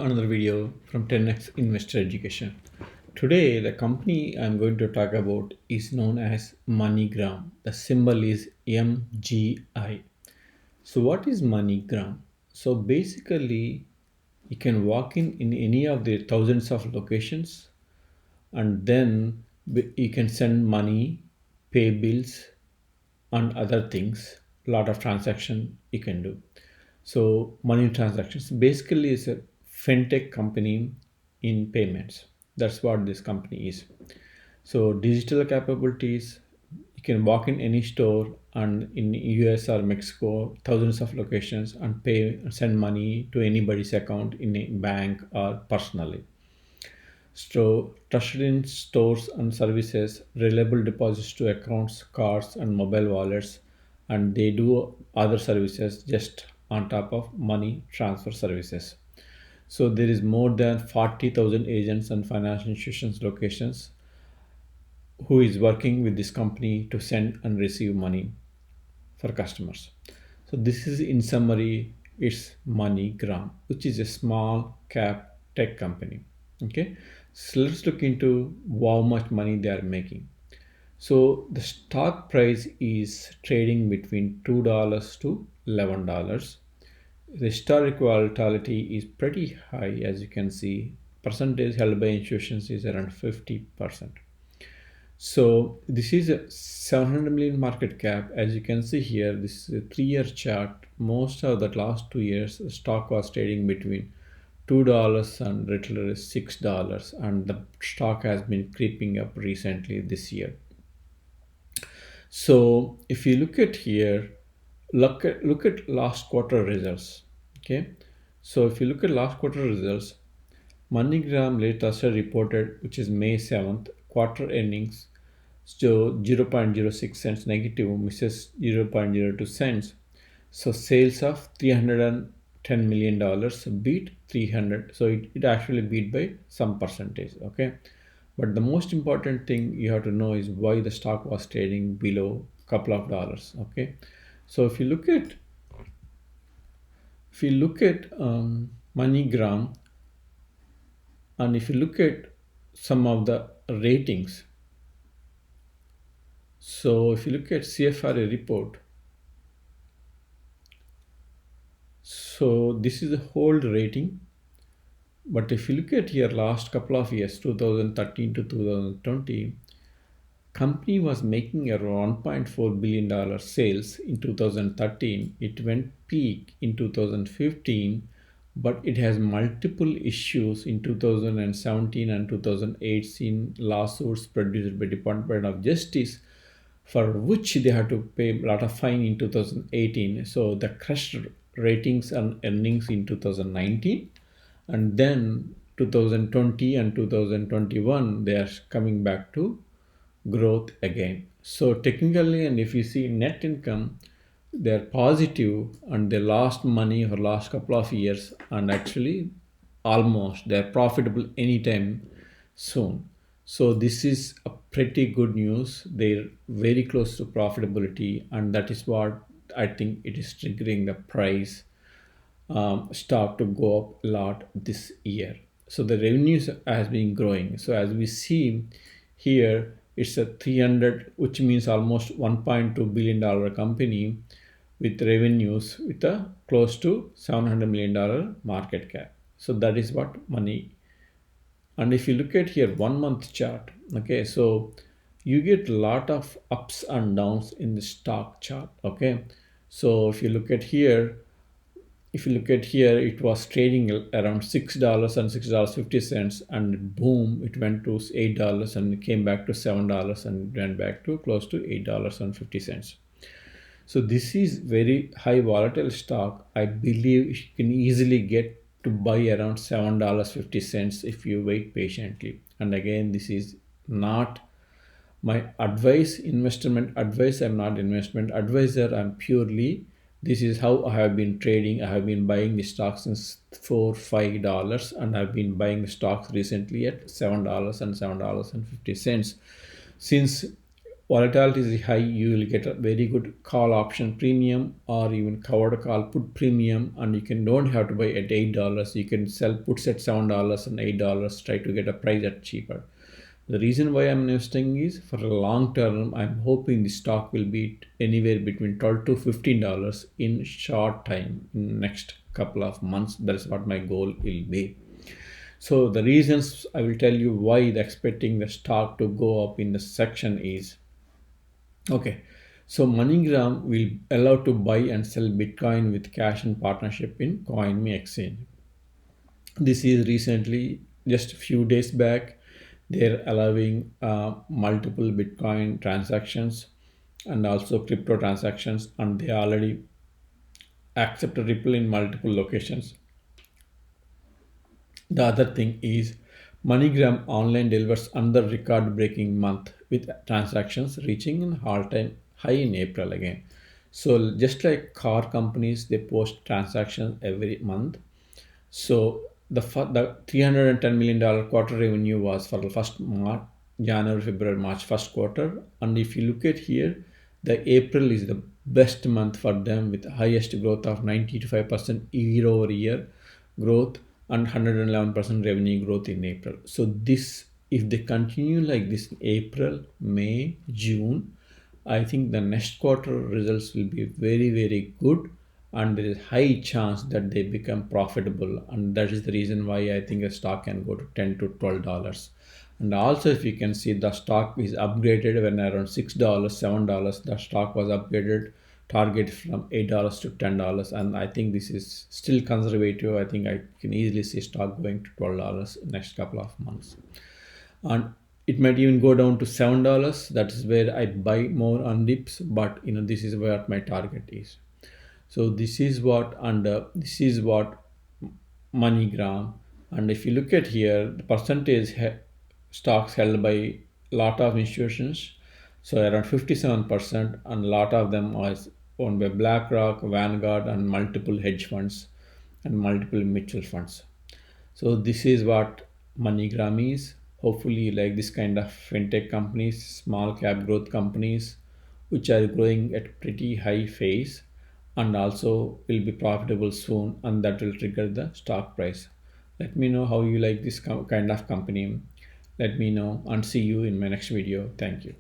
another video from 10x Investor Education. Today, the company I'm going to talk about is known as MoneyGram. The symbol is MGI. So, what is MoneyGram? So, basically, you can walk in any of the thousands of locations, and then you can send money, pay bills, and other things. A lot of transaction you can do. So money transactions basically is a fintech company in payments. That's what this company is. So digital capabilities, you can walk in any store and in US or Mexico, thousands of locations and pay and send money to anybody's account in a bank or personally. So trusted in stores and services, reliable deposits to accounts, cards, and mobile wallets, and they do other services just on top of money transfer services. So there is more than 40,000 agents and financial institutions locations who is working with this company to send and receive money for customers. So this is in summary, it's MoneyGram, which is a small cap tech company. Okay, so let's look into how much money they are making. So the stock price is trading between $2 to $11. The historic volatility is pretty high, as you can see. Percentage held by institutions is around 50%. So this is a 700 million market cap. As you can see here, this is a 3-year chart. Most of the last 2 years, the stock was trading between $2 and literally $6, and the stock has been creeping up recently this year. So if you look at here, look at last quarter results. Okay, so if you look at last quarter results, MoneyGram latest reported, which is May 7th, quarter earnings. So 0.06 cents negative, misses 0.02 cents. So sales of $310 million beat 300. So it actually beat by some percentage. Okay. But the most important thing you have to know is why the stock was trading below a couple of dollars. Okay. So if you look at MoneyGram, and if you look at some of the ratings, so if you look at CFRA report, so this is a hold rating. But if you look at here last couple of years, 2013 to 2020, company was making around $1.4 billion sales in 2013. It went peak in 2015, but it has multiple issues in 2017 and 2018 lawsuits produced by Department of Justice, for which they had to pay a lot of fine in 2018. So the crushed ratings and earnings in 2019, and then 2020 and 2021 they are coming back to growth again. So technically, and if you see net income, they're positive and they lost money for last couple of years, and actually almost they're profitable anytime soon. So this is a pretty good news. They're very close to profitability, and that is what I think it is triggering the price stock to go up a lot this year. So the revenues has been growing. So as we see here, it's a 300, which means almost $1.2 billion company with revenues with a close to $700 million market cap. So that is what money. And if you look at here 1 month chart, okay, so you get a lot of ups and downs in the stock chart. Okay, so if you look at here, it was trading around $6 and $6.50, and boom, it went to $8 and it came back to $7 and went back to close to $8.50. So this is very high volatile stock. I believe you can easily get to buy around $7.50 if you wait patiently. And again, this is not my advice, investment advice. I'm not investment advisor. I'm purely, this is how I have been trading. I have been buying the stocks since $4-5, and I've been buying the stocks recently at $7 and $7.50. Since volatility is high, you will get a very good call option premium or even covered call put premium, and you can don't have to buy at $8. You can sell puts at $7 and $8. Try to get a price at cheaper. The reason why I'm investing is for a long term. I'm hoping the stock will be anywhere between $12 to $15 in short time in next couple of months. That's what my goal will be. So the reasons I will tell you why the expecting the stock to go up in the section is okay. So MoneyGram will allow to buy and sell Bitcoin with cash in partnership in CoinMe Exchange. This is recently, just a few days back, they're allowing multiple Bitcoin transactions and also crypto transactions, and they already accept Ripple in multiple locations. The other thing is MoneyGram Online delivers another record-breaking month with transactions reaching an all-time high in April again. So just like car companies, they post transactions every month. So the $310 million quarter revenue was for the first March, January, February, March first quarter. And if you look at here, the April is the best month for them with highest growth of 95% year over year growth and 111% revenue growth in April. So this, if they continue like this in April, May, June, I think the next quarter results will be very, very good, and there is high chance that they become profitable, and that is the reason why I think a stock can go to $10 to $12. And also, if you can see, the stock is upgraded when around $6, $7, the stock was upgraded target from $8 to $10, and I think this is still conservative. I think I can easily see stock going to $12 next couple of months, and it might even go down to $7. That is where I buy more on dips, but this is what my target is. So this is what, and this is what MoneyGram. And if you look at here, the percentage stocks held by lot of institutions, so around 57%, and a lot of them was owned by BlackRock, Vanguard, and multiple hedge funds and multiple mutual funds. So this is what MoneyGram is. Hopefully you like this kind of fintech companies, small cap growth companies, which are growing at pretty high phase and also will be profitable soon, and that will trigger the stock price. Let me know how you like this kind of company. Let me know, and see you in my next video. Thank you.